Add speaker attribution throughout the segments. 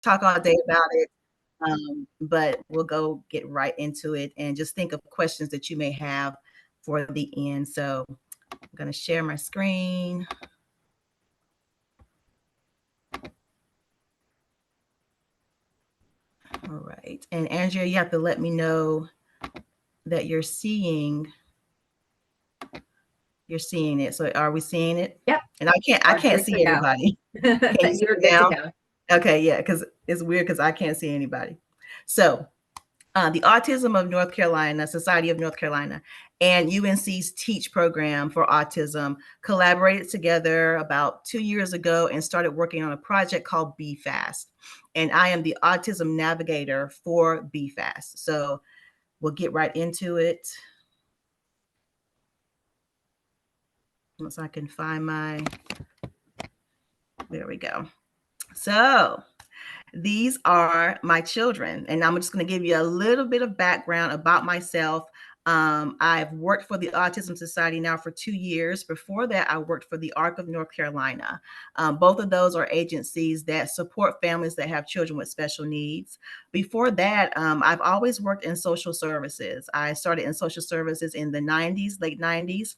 Speaker 1: talk all day about it, but we'll go get right into it and just think of questions that you may have for the end. So I'm going to share my screen. All right. And Andrea, you have to let me know that you're seeing it. So are we seeing it?
Speaker 2: Yep.
Speaker 1: And I can't see anybody. Can you see it now? Okay, yeah, because it's weird because I can't see anybody. So the Autism of North Carolina, Society of North Carolina, and UNC's TEACCH program for autism collaborated together about 2 years ago and started working on a project called BFAST. And I am the Autism Navigator for BFAST. So we'll get right into it. Once I can find my, there we go. So these are my children, and I'm just going to give you a little bit of background about myself. I've worked for the Autism Society now for 2 years. Before that, I worked for the ARC of North Carolina. Both of those are agencies that support families that have children with special needs. Before that, I've always worked in social services. I started in social services in the 90s, late 90s.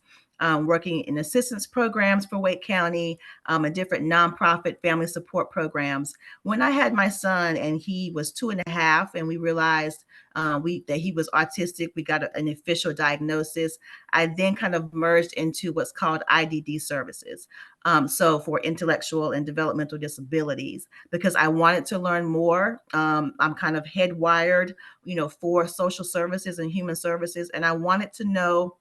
Speaker 1: Working in assistance programs for Wake County and different nonprofit family support programs. When I had my son and he was 2.5, and we realized that he was autistic, we got an official diagnosis. I then kind of merged into what's called IDD services. So for intellectual and developmental disabilities, because I wanted to learn more. I'm kind of head wired, for social services and human services, and I wanted to know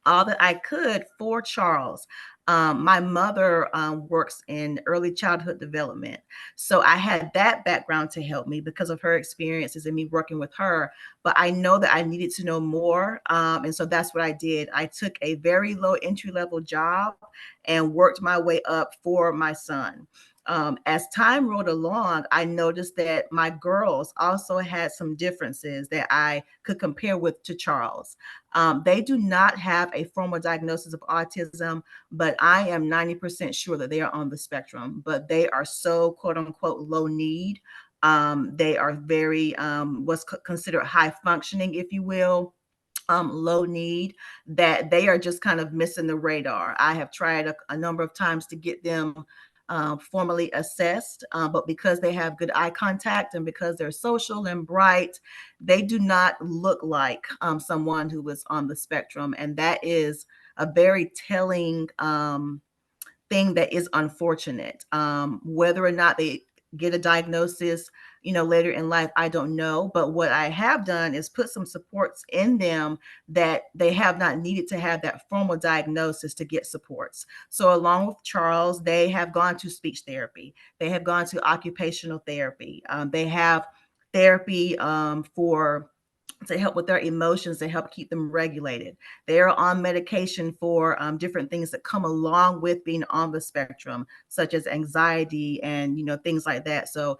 Speaker 1: all that I could for Charles. My mother works in early childhood development. So I had that background to help me because of her experiences and me working with her. But I know that I needed to know more. And so that's what I did. I took a very low entry level job and worked my way up for my son. As time rolled along, I noticed that my girls also had some differences that I could compare with to Charles. They do not have a formal diagnosis of autism, but I am 90% sure that they are on the spectrum, but they are so quote unquote low need. They are very, what's considered high functioning, if you will. Low need, that they are just kind of missing the radar. I have tried a number of times to get them formally assessed, but because they have good eye contact and because they're social and bright, they do not look like someone who is on the spectrum. And that is a very telling thing that is unfortunate. Whether or not they get a diagnosis, later in life, I don't know. But what I have done is put some supports in them that they have not needed to have that formal diagnosis to get supports. So along with Charles, they have gone to speech therapy. They have gone to occupational therapy. They have therapy for to help with their emotions, to help keep them regulated. They are on medication for different things that come along with being on the spectrum, such as anxiety and things like that. So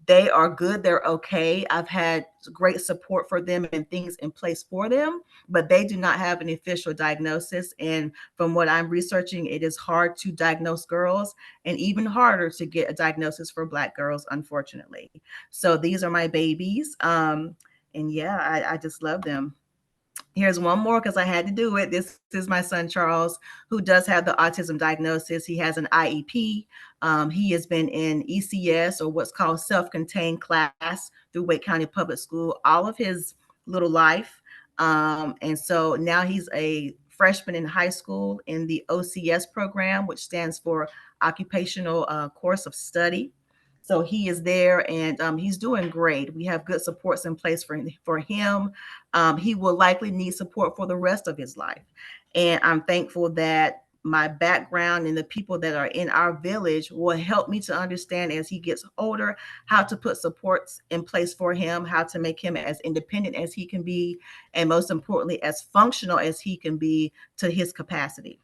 Speaker 1: they are good. They're okay. I've had great support for them and things in place for them, but they do not have an official diagnosis. And from what I'm researching, it is hard to diagnose girls and even harder to get a diagnosis for Black girls, unfortunately. So these are my babies. And yeah, I just love them. Here's one more because I had to do it. This is my son Charles, who does have the autism diagnosis. He has an IEP. He has been in ECS, or what's called self-contained class, through Wake County Public School all of his little life. And so now he's a freshman in high school in the OCS program, which stands for Occupational Course of Study. So he is there, and he's doing great. We have good supports in place for him. He will likely need support for the rest of his life. And I'm thankful that my background and the people that are in our village will help me to understand as he gets older how to put supports in place for him, how to make him as independent as he can be, and most importantly, as functional as he can be to his capacity.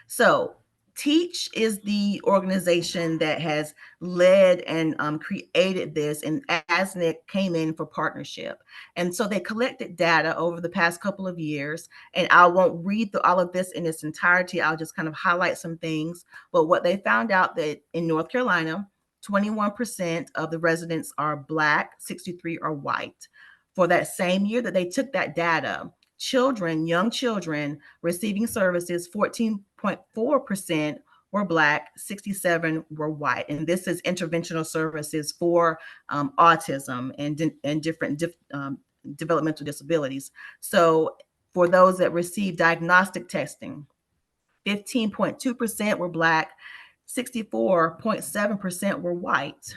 Speaker 1: So, Teach is the organization that has led and created this, and ASNIC came in for partnership. And so they collected data over the past couple of years, and I won't read through all of this in its entirety. I'll just kind of highlight some things. But what they found out that in North Carolina, 21% of the residents are Black, 63 are white. For that same year that they took that data, young children receiving services, 14.4% were Black, 67 were white. And this is interventional services for autism and different developmental disabilities. So for those that receive diagnostic testing, 15.2% were Black, 64.7% were white.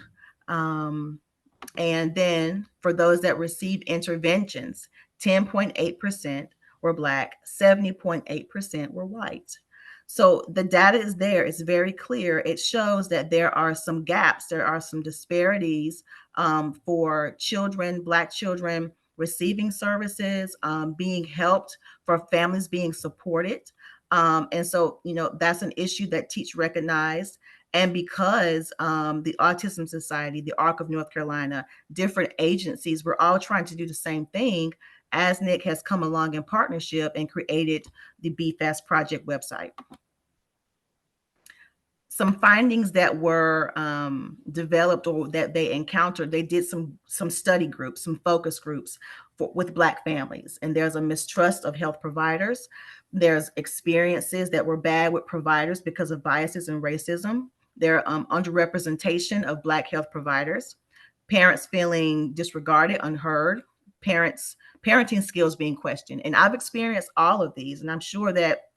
Speaker 1: And then for those that receive interventions, 10.8% were Black, 70.8% were white. So the data is there. It's very clear. It shows that there are some gaps. There are some disparities for children, Black children receiving services, being helped, for families being supported. And so, that's an issue that TEACCH recognized. And because the Autism Society, the ARC of North Carolina, different agencies, we're all trying to do the same thing, ASNIC has come along in partnership and created the BFAST project website. Some findings that were developed or that they encountered, they did some study groups, some focus groups with Black families. And there's a mistrust of health providers. There's experiences that were bad with providers because of biases and racism. There underrepresentation of Black health providers, parents feeling disregarded, unheard, parenting skills being questioned. And I've experienced all of these, and I'm sure that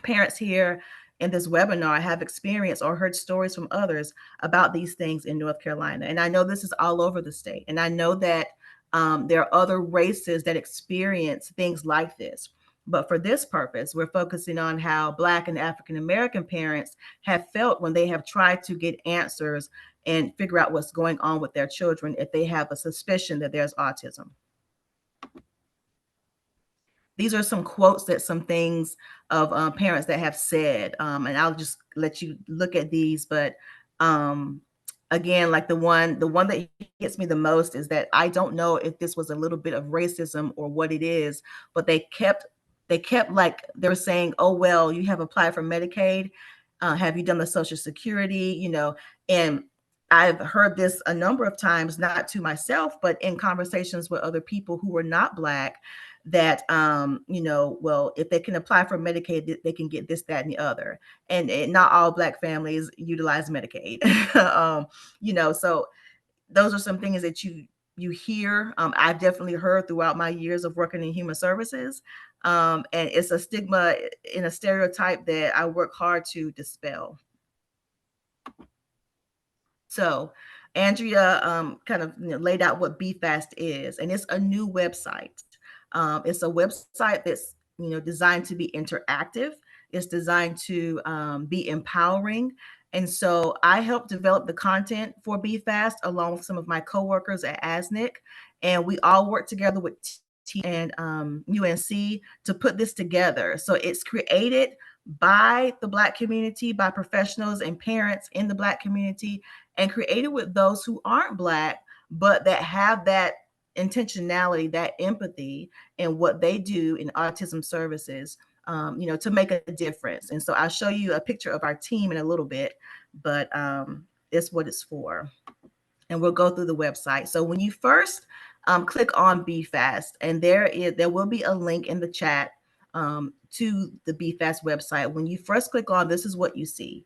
Speaker 1: parents here in this webinar have experienced or heard stories from others about these things in North Carolina. And I know this is all over the state. And I know that there are other races that experience things like this. But for this purpose, we're focusing on how Black and African American parents have felt when they have tried to get answers and figure out what's going on with their children if they have a suspicion that there's autism. These are some quotes that some things of parents that have said, and I'll just let you look at these. But again, like the one that gets me the most is that I don't know if this was a little bit of racism or what it is, but they kept like they were saying, oh, well, you have applied for Medicaid. Have you done the Social Security? And I've heard this a number of times, not to myself, but in conversations with other people who were not Black, that, well, if they can apply for Medicaid, they can get this, that, and the other. And not all Black families utilize Medicaid. So those are some things that you hear. I've definitely heard throughout my years of working in human services. And it's a stigma and a stereotype that I work hard to dispel. So Andrea kind of laid out what BFAST is, and it's a new website. It's a website that's designed to be interactive. It's designed to be empowering. And so I helped develop the content for BFAST along with some of my coworkers at ASNIC, and we all worked together with and UNC to put this together. So it's created by the Black community, by professionals and parents in the Black community, and created with those who aren't Black, but that have that intentionality, that empathy in what they do in autism services, to make a difference. And so I'll show you a picture of our team in a little bit, but it's what it's for. And we'll go through the website. So when you first click on BFAST, and there will be a link in the chat to the BFAST website. When you first click on, this is what you see.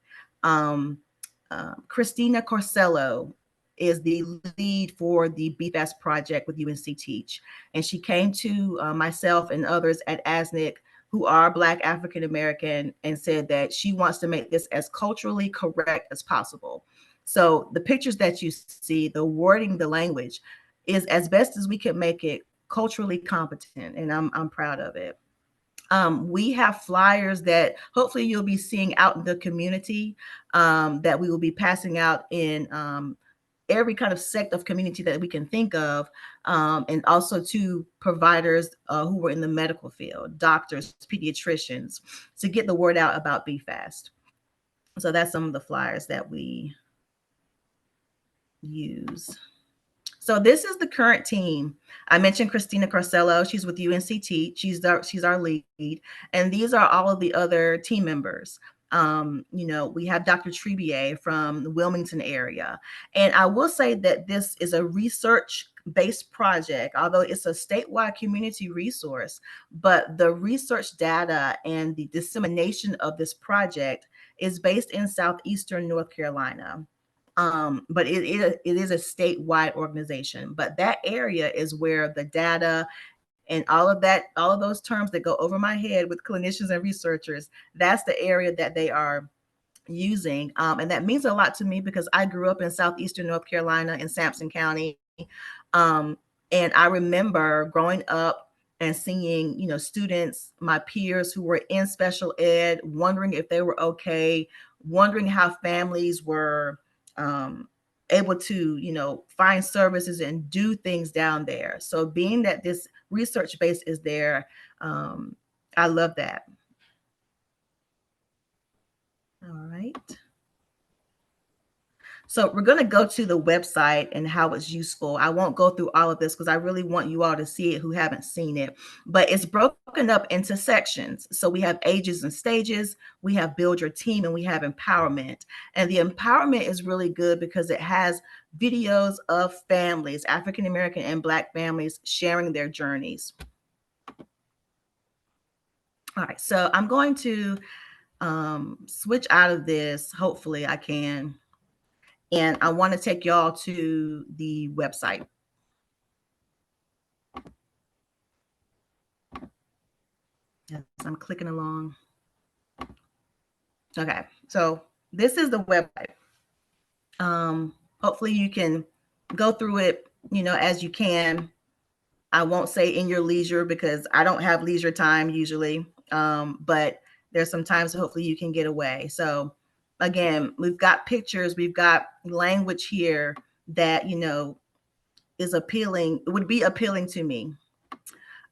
Speaker 1: Christina Corsello is the lead for the BFAST project with UNC TEACCH. And she came to myself and others at ASNIC who are Black African American and said that she wants to make this as culturally correct as possible. So the pictures that you see, the wording, the language is as best as we can make it culturally competent. And I'm proud of it. We have flyers that hopefully you'll be seeing out in the community that we will be passing out in every kind of sect of community that we can think of, and also to providers who were in the medical field, doctors, pediatricians, to get the word out about BFAST. So that's some of the flyers that we use. So this is the current team. I mentioned Christina Carcello. She's with UNC TEACCH. She's our lead. And these are all of the other team members. You know, we have Dr. Trebier from the Wilmington area. And I will say that this is a research-based project, although it's a statewide community resource, but the research data and the dissemination of this project is based in southeastern North Carolina. But it is a statewide organization. But that area is where the data and all of those terms that go over my head with clinicians and researchers, that's the area that they are using. And that means a lot to me because I grew up in southeastern North Carolina in Sampson County. Um, and I remember growing up and seeing, you know, students, my peers who were in special ed, wondering if they were okay, wondering how families were able to, you know, find services and do things down there. So being that this research base is there, I love that. All right. So we're going to go to the website and how it's useful. I won't go through all of this because I really want you all to see it who haven't seen it, but it's broken up into sections. So we have ages and stages, we have build your team, and we have empowerment. And the empowerment is really good because it has videos of families, African American and Black families, sharing their journeys. All right, so I'm going to switch out of this. Hopefully I can. And I want to take y'all to the website. Yes, I'm clicking along. Okay, so this is the website. Hopefully you can go through it, you know, as you can. I won't say in your leisure because I don't have leisure time usually, but there's some times hopefully you can get away. So again, we've got pictures, we've got language here that, you know, is appealing, would be appealing to me.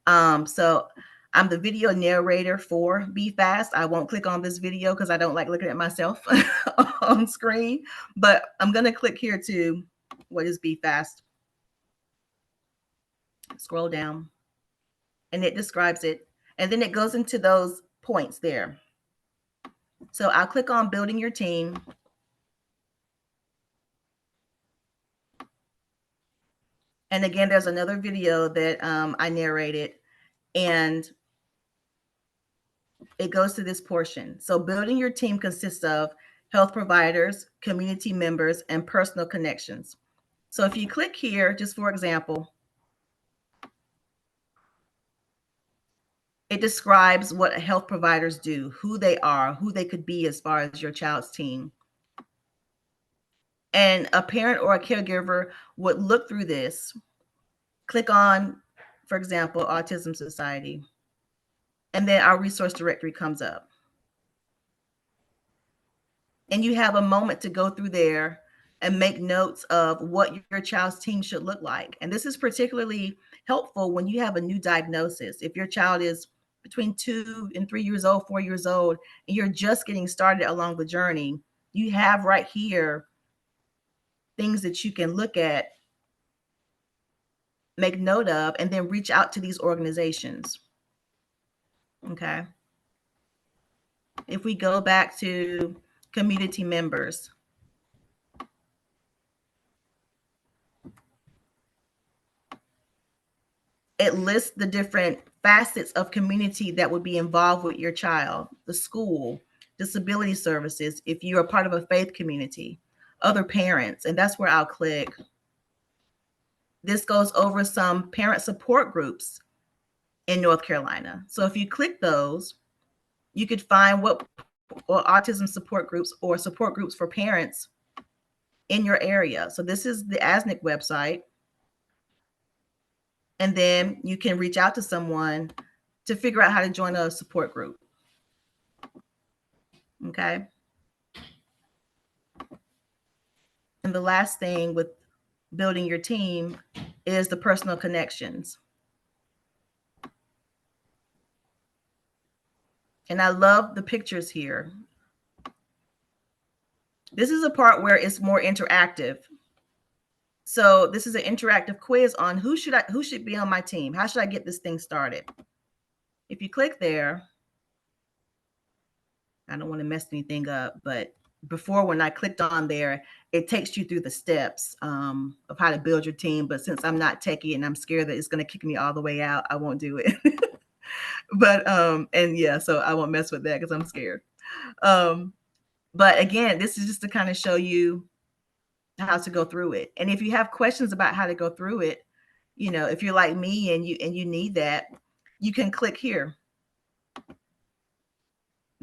Speaker 1: So I'm the video narrator for BFAST. I won't click on this video because I don't like looking at myself on screen, but I'm going to click here to what is BFAST. Scroll down and it describes it. And then it goes into those points there. So I'll click on building your team. And again, there's another video that I narrated, and it goes to this portion. So building your team consists of health providers, community members, and personal connections. So if you click here, just for example, it describes what health providers do, who they are, who they could be as far as your child's team. And a parent or a caregiver would look through this, click on, for example, Autism Society, and then our resource directory comes up. And you have a moment to go through there and make notes of what your child's team should look like. And this is particularly helpful when you have a new diagnosis. If your child is between 2 and 3 years old, 4 years old, and you're just getting started along the journey, you have right here things that you can look at, make note of, and then reach out to these organizations. Okay. If we go back to community members, it lists the different facets of community that would be involved with your child: the school, disability services, if you're a part of a faith community, other parents, and that's where I'll click. This goes over some parent support groups in North Carolina. So if you click those, you could find what autism support groups or support groups for parents in your area. So this is the ASNIC website. And then you can reach out to someone to figure out how to join a support group. Okay. And the last thing with building your team is the personal connections. And I love the pictures here. This is a part where it's more interactive. So this is an interactive quiz on who should be on my team. How should I get this thing started? If you click there, I don't want to mess anything up, but before when I clicked on there, it takes you through the steps of how to build your team. But since I'm not techie and I'm scared that it's going to kick me all the way out, I won't do it. But and yeah, so I won't mess with that because I'm scared. But again, this is just to kind of show you how to go through it. And if you have questions about how to go through it, you know, if you're like me and you need that, you can click here.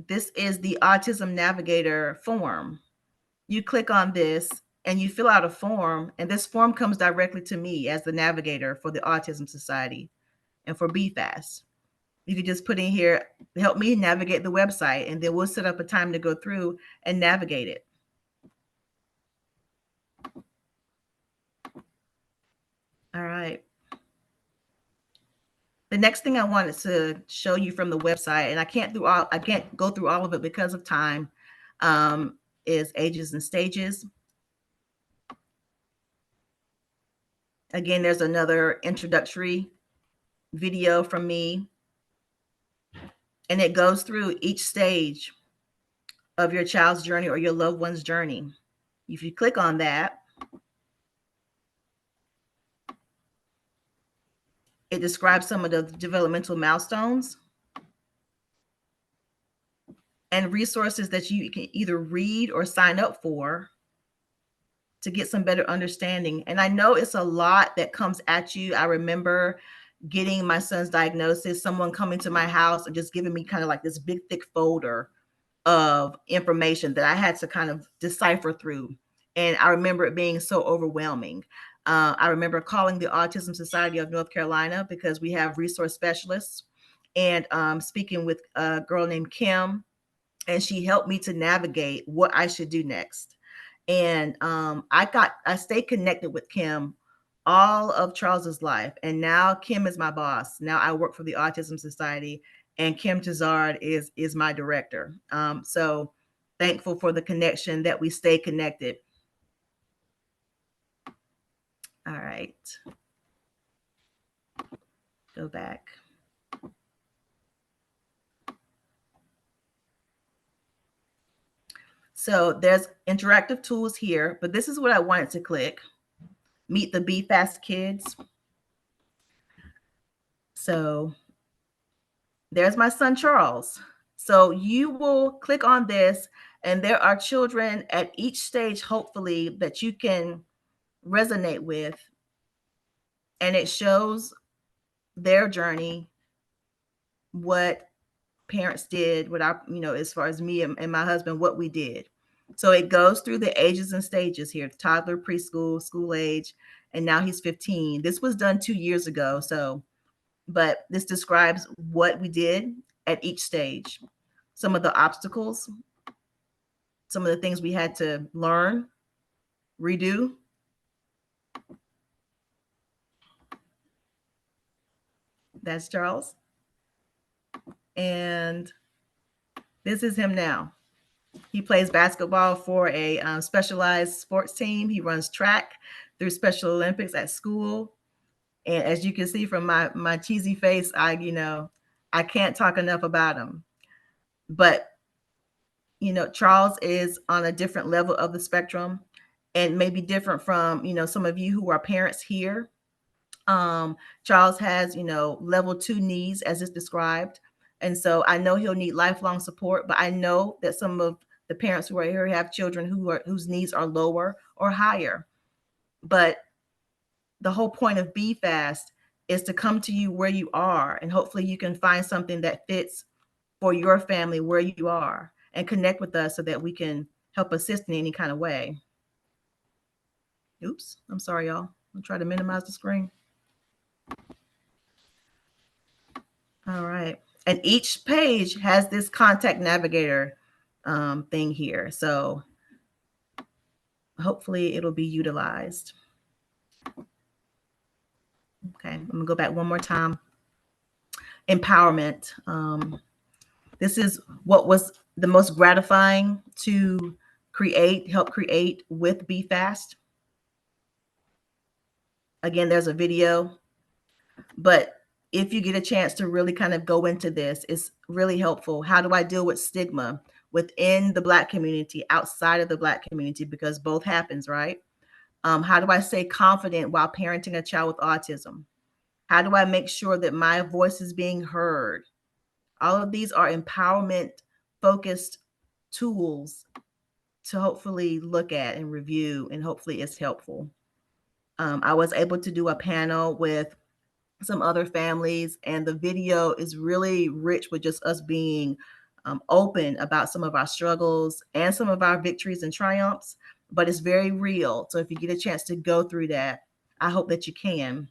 Speaker 1: This is the Autism Navigator form. You click on this and you fill out a form, and this form comes directly to me as the navigator for the Autism Society and for BFAST. You can just put in here, help me navigate the website, and then we'll set up a time to go through and navigate it. All right. The next thing I wanted to show you from the website, and I can't go through all of it because of time, is ages and stages. Again, there's another introductory video from me, and it goes through each stage of your child's journey or your loved one's journey. If you click on that, it describes some of the developmental milestones and resources that you can either read or sign up for to get some better understanding. And I know it's a lot that comes at you. I remember getting my son's diagnosis, someone coming to my house and just giving me kind of like this big, thick folder of information that I had to kind of decipher through. And I remember it being so overwhelming. I remember calling the Autism Society of North Carolina because we have resource specialists, and speaking with a girl named Kim, and she helped me to navigate what I should do next. And I stayed connected with Kim all of Charles's life, and now Kim is my boss. Now I work for the Autism Society, and Kim Tizard is my director. So thankful for the connection that we stay connected. All right, go back. So there's interactive tools here, but this is what I wanted to click. Meet the BFAST kids. So there's my son, Charles. So you will click on this, and there are children at each stage, hopefully, that you can resonate with. And it shows their journey, what parents did, what I, as far as me and my husband, what we did. So it goes through the ages and stages here: toddler, preschool, school age, and now he's 15. This was done 2 years ago. So, but this describes what we did at each stage, some of the obstacles, some of the things we had to learn, redo. That's Charles. And this is him now. He plays basketball for a specialized sports team. He runs track through Special Olympics at school. And as you can see from my cheesy face, I can't talk enough about him. But, Charles is on a different level of the spectrum, and maybe different from, some of you who are parents here. Charles has, level 2 needs as it's described. And so I know he'll need lifelong support, but I know that some of the parents who are here have children whose needs are lower or higher. But the whole point of BFAST is to come to you where you are, and hopefully you can find something that fits for your family where you are, and connect with us so that we can help assist in any kind of way. Oops, I'm sorry, y'all. I'll try to minimize the screen. All right. And each page has this contact navigator thing here. So hopefully it'll be utilized. Okay, I'm gonna go back one more time. Empowerment. This is what was the most gratifying to help create with BFAST. Again, there's a video, but if you get a chance to really kind of go into this, it's really helpful. How do I deal with stigma? within the Black community, outside of the Black community, because both happens, right? How do I stay confident while parenting a child with autism? How do I make sure that my voice is being heard? All of these are empowerment focused tools to hopefully look at and review, and hopefully it's helpful. I was able to do a panel with some other families, and the video is really rich with just us being open about some of our struggles and some of our victories and triumphs, but it's very real. So if you get a chance to go through that, I hope that you can.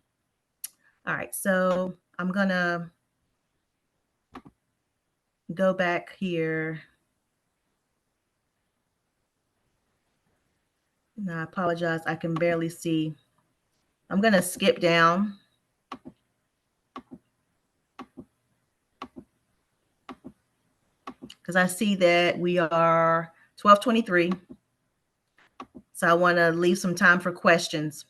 Speaker 1: All right, so I'm gonna go back here. No, I apologize, I can barely see. I'm gonna skip down. Because I see that we are 12:23. So I want to leave some time for questions.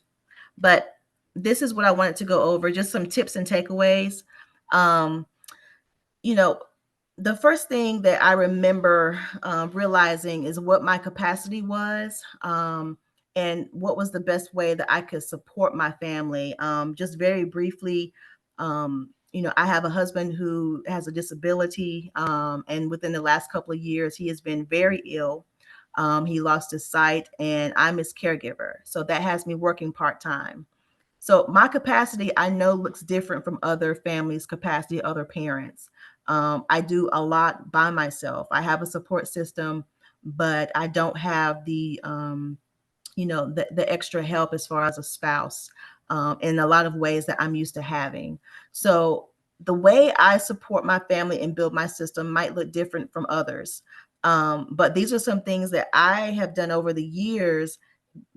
Speaker 1: But this is what I wanted to go over, just some tips and takeaways. Um, you know, the first thing that I remember realizing is what my capacity was, and what was the best way that I could support my family. Just very briefly, I have a husband who has a disability, and within the last couple of years, he has been very ill. He lost his sight, and I'm his caregiver. So that has me working part time. So my capacity, I know, looks different from other families' capacity, other parents. I do a lot by myself. I have a support system, but I don't have the extra help as far as a spouse, in a lot of ways that I'm used to having. So the way I support my family and build my system might look different from others. But these are some things that I have done over the years,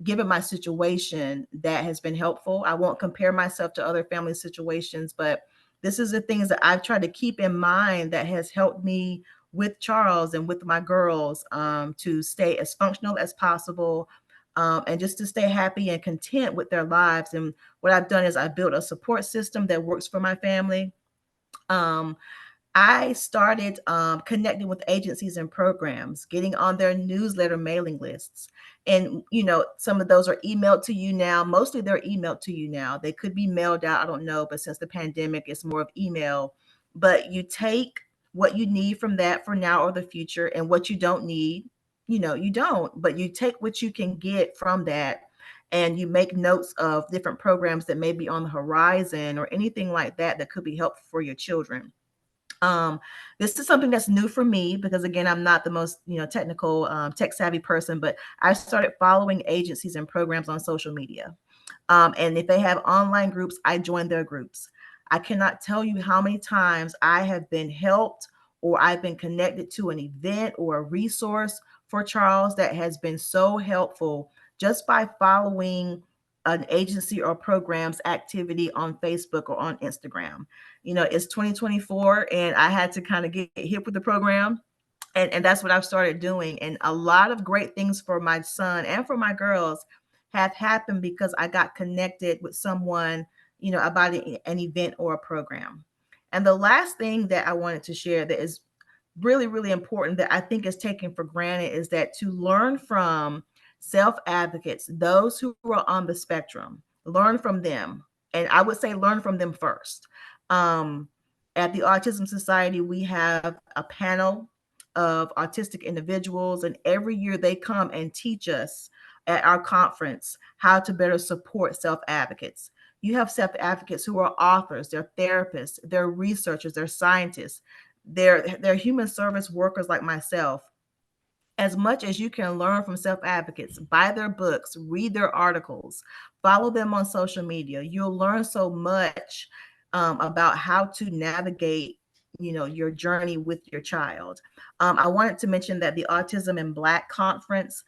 Speaker 1: given my situation, that has been helpful. I won't compare myself to other family situations, but this is the things that I've tried to keep in mind that has helped me with Charles and with my girls, to stay as functional as possible, and just to stay happy and content with their lives. And what I've done is I built a support system that works for my family. Um, I started connecting with agencies and programs, getting on their newsletter mailing lists. And, some of those are emailed to you now. Mostly they're emailed to you now. They could be mailed out, I don't know, but since the pandemic, it's more of email. But you take what you need from that for now or the future, and what you don't need, you don't. But you take what you can get from that, and you make notes of different programs that may be on the horizon or anything like that that could be helpful for your children. Um, this is something that's new for me because, again, I'm not the most technical, tech savvy person, but I started following agencies and programs on social media. And if they have online groups, I join their groups. I cannot tell you how many times I have been helped, or I've been connected to an event or a resource for Charles that has been so helpful just by following an agency or program's activity on Facebook or on Instagram. It's 2024, and I had to kind of get hip with the program. And that's what I've started doing. And a lot of great things for my son and for my girls have happened because I got connected with someone, about an event or a program. And the last thing that I wanted to share that is really, really important, that I think is taken for granted, is that to learn from self advocates, those who are on the spectrum, learn from them. And I would say learn from them first. Um, at the Autism Society, we have a panel of autistic individuals, and every year they come and teach us at our conference how to better support self advocates. You have self advocates who are authors, they're therapists, they're researchers, they're scientists, they're human service workers like myself. As much as you can learn from self advocates, buy their books, read their articles, follow them on social media, you'll learn so much about how to navigate your journey with your child. I wanted to mention that the Autism in Black conference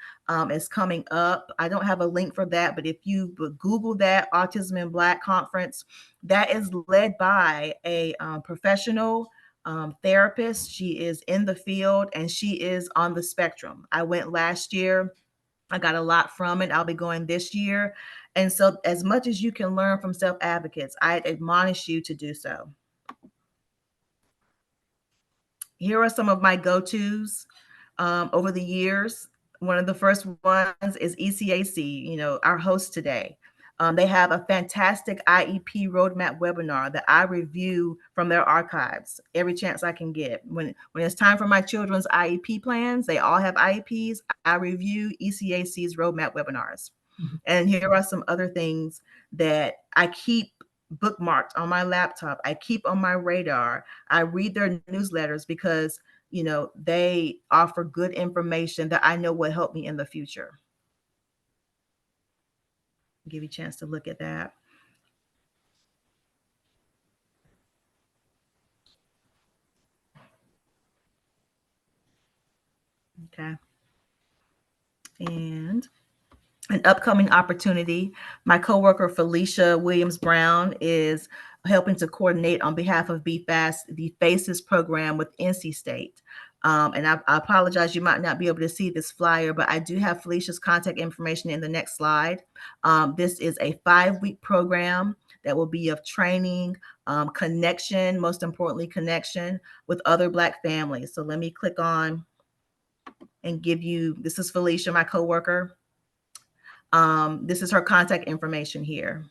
Speaker 1: is coming up. I don't have a link for that, but if you Google that, Autism in Black conference, that is led by a professional therapist. She is in the field and she is on the spectrum. I went last year. I got a lot from it. I'll be going this year. And so, as much as you can learn from self advocates, I admonish you to do so. Here are some of my go tos. over the years. One of the first ones is ECAC, our host today. They have a fantastic IEP roadmap webinar that I review from their archives every chance I can get. When it's time for my children's IEP plans, they all have IEPs. I review ECAC's roadmap webinars. And here are some other things that I keep bookmarked on my laptop. I keep on my radar. I read their newsletters because, they offer good information that I know will help me in the future. Give you a chance to look at that. Okay. And an upcoming opportunity, my coworker Felicia Williams Brown is helping to coordinate on behalf of BFAST the FACES program with NC State. And I apologize, you might not be able to see this flyer, but I do have Felicia's contact information in the next slide. This is a 5-week program that will be of training, connection, most importantly, connection with other Black families. So let me click on and give you, this is Felicia, my coworker. This is her contact information here.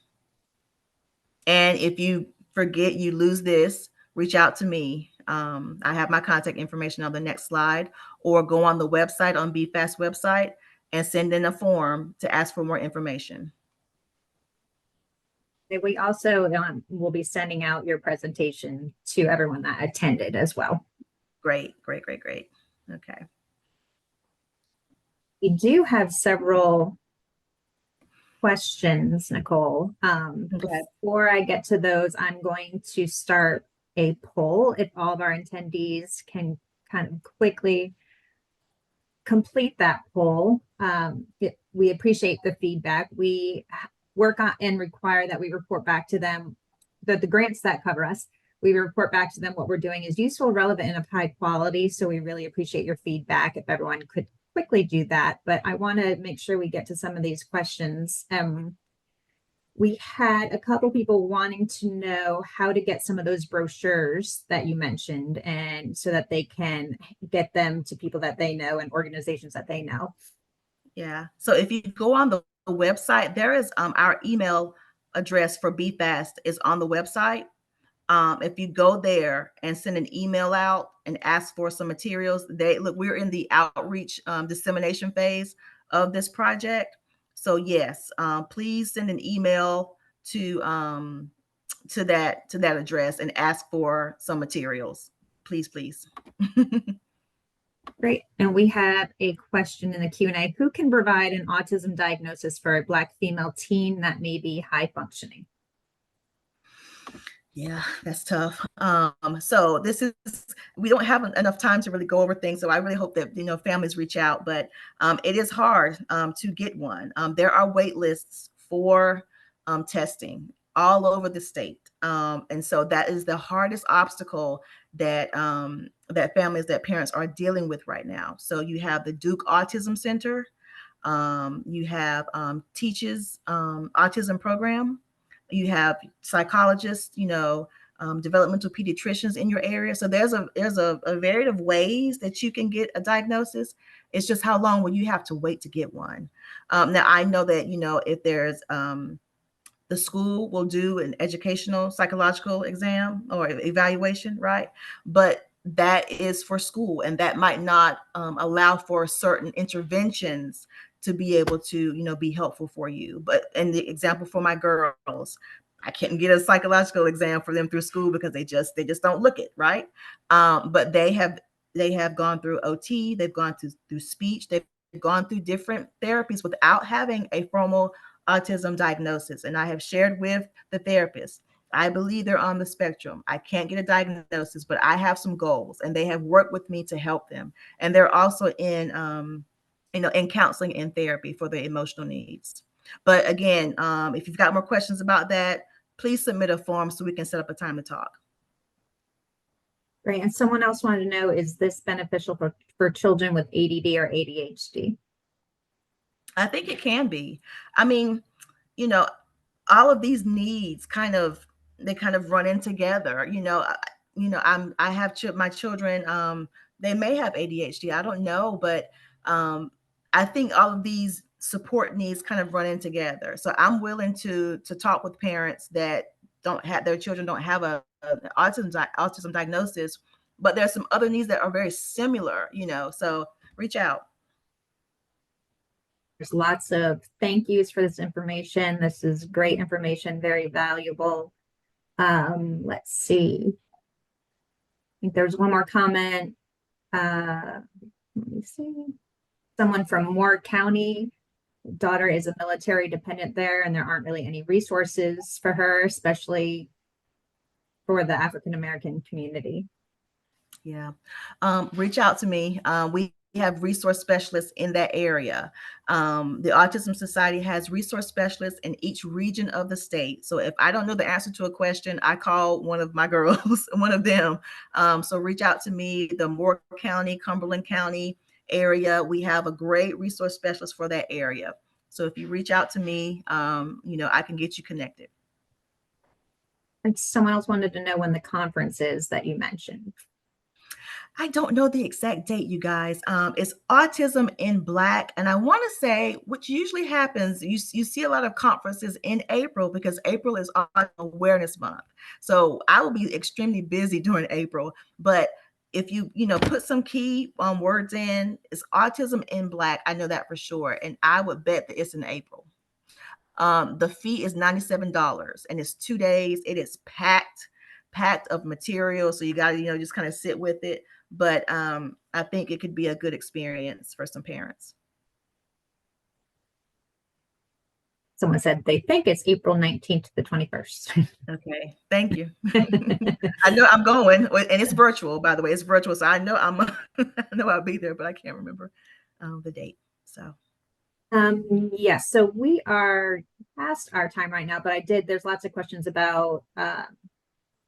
Speaker 1: And if you forget, you lose this, reach out to me. I have my contact information on the next slide, or go on the website, on BFAST website, and send in a form to ask for more information.
Speaker 2: We also will be sending out your presentation to everyone that attended as well.
Speaker 1: Great, great, great, great. Okay.
Speaker 2: We do have several questions, Nicole.
Speaker 1: Okay.
Speaker 2: Before I get to those, I'm going to start a poll. If all of our attendees can kind of quickly complete that poll, we appreciate the feedback. We work on and require that we report back to them that the grants that cover us, we report back to them what we're doing is useful, relevant, and of high quality. So we really appreciate your feedback if everyone could quickly do that. But I want to make sure we get to some of these questions. We had a couple people wanting to know how to get some of those brochures that you mentioned, and so that they can get them to people that they know and organizations that they know.
Speaker 1: Yeah. So if you go on the website, there is our email address for BFAST is on the website. If you go there and send an email out and ask for some materials, we're in the outreach dissemination phase of this project. So yes, please send an email to that address and ask for some materials. Please, please.
Speaker 2: Great. And we have a question in the Q&A. Who can provide an autism diagnosis for a Black female teen that may be high functioning?
Speaker 1: Yeah, that's tough. So we don't have enough time to really go over things. So I really hope that, families reach out, but it is hard to get one. There are wait lists for testing all over the state. And so that is the hardest obstacle that families, that parents are dealing with right now. So you have the Duke Autism Center. You have TEACCH Autism Program. You have psychologists, developmental pediatricians in your area. So there's a variety of ways that you can get a diagnosis. It's just how long will you have to wait to get one? Now I know that, if there's the school will do an educational psychological exam or evaluation, right? But that is for school, and that might not allow for certain interventions to be able to, be helpful for you. But in the example for my girls, I couldn't get a psychological exam for them through school because they just don't look it, right? But they have gone through OT, they've gone through speech, they've gone through different therapies without having a formal autism diagnosis. And I have shared with the therapist, I believe they're on the spectrum. I can't get a diagnosis, but I have some goals, and they have worked with me to help them. And they're also in counseling and therapy for their emotional needs. But again, if you've got more questions about that, please submit a form so we can set up a time to talk.
Speaker 2: Great. And someone else wanted to know, is this beneficial for children with ADD or ADHD?
Speaker 1: I think it can be. I mean, all of these needs kind of run in together. I have my children They may have ADHD. I don't know, but I think all of these support needs kind of run in together. So I'm willing to talk with parents that don't have their children don't have a autism diagnosis, but there's some other needs that are very similar, you know. So reach out.
Speaker 2: There's lots of thank yous for this information. This is great information, very valuable. Let's see. I think there's one more comment. Let me see. Someone from Moore County, daughter is a military dependent there, and there aren't really any resources for her, especially for the African American community.
Speaker 1: Yeah. Reach out to me. We have resource specialists in that area. The Autism Society has resource specialists in each region of the state. So if I don't know the answer to a question, I call one of my girls, one of them. So reach out to me, the Moore County, Cumberland County area. We have a great resource specialist for that area. So if you reach out to me, I can get you connected.
Speaker 2: And someone else wanted to know when the conference is that you mentioned.
Speaker 1: I don't know the exact date, you guys. It's Autism in Black. And I want to say, which usually happens, you see a lot of conferences in April because April is Autism Awareness Month. So I will be extremely busy during April. But if you put some key words in, it's Autism in Black. I know that for sure. And I would bet that it's in April. The fee is $97 and it's 2 days. It is packed of material. So you got to, just kind of sit with it. But I think it could be a good experience for some parents.
Speaker 2: Someone said they think it's April 19th to the 21st.
Speaker 1: Okay, thank you. I know I'm going, and it's virtual, by the way. It's virtual, so I know I know I'll be there, but I can't remember the date. So.
Speaker 2: Yes, so we are past our time right now, but there's lots of questions about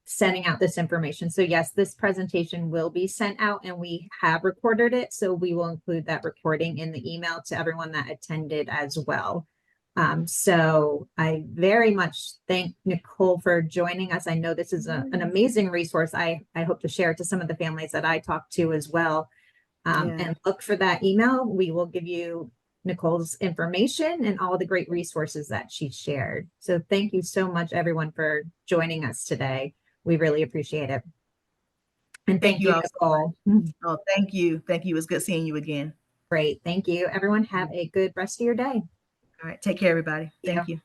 Speaker 2: sending out this information. So yes, this presentation will be sent out and we have recorded it. So we will include that recording in the email to everyone that attended as well. So I very much thank Nicole for joining us. I know this is an amazing resource. I hope to share it to some of the families that I talked to as well. And look for that email. We will give you Nicole's information and all the great resources that she shared. So thank you so much, everyone, for joining us today. We really appreciate it. And thank you, Nicole.
Speaker 1: Oh, thank you. Thank you. It was good seeing you again.
Speaker 2: Great. Thank you. Everyone have a good rest of your day.
Speaker 1: All right. Take care, everybody. Thank you.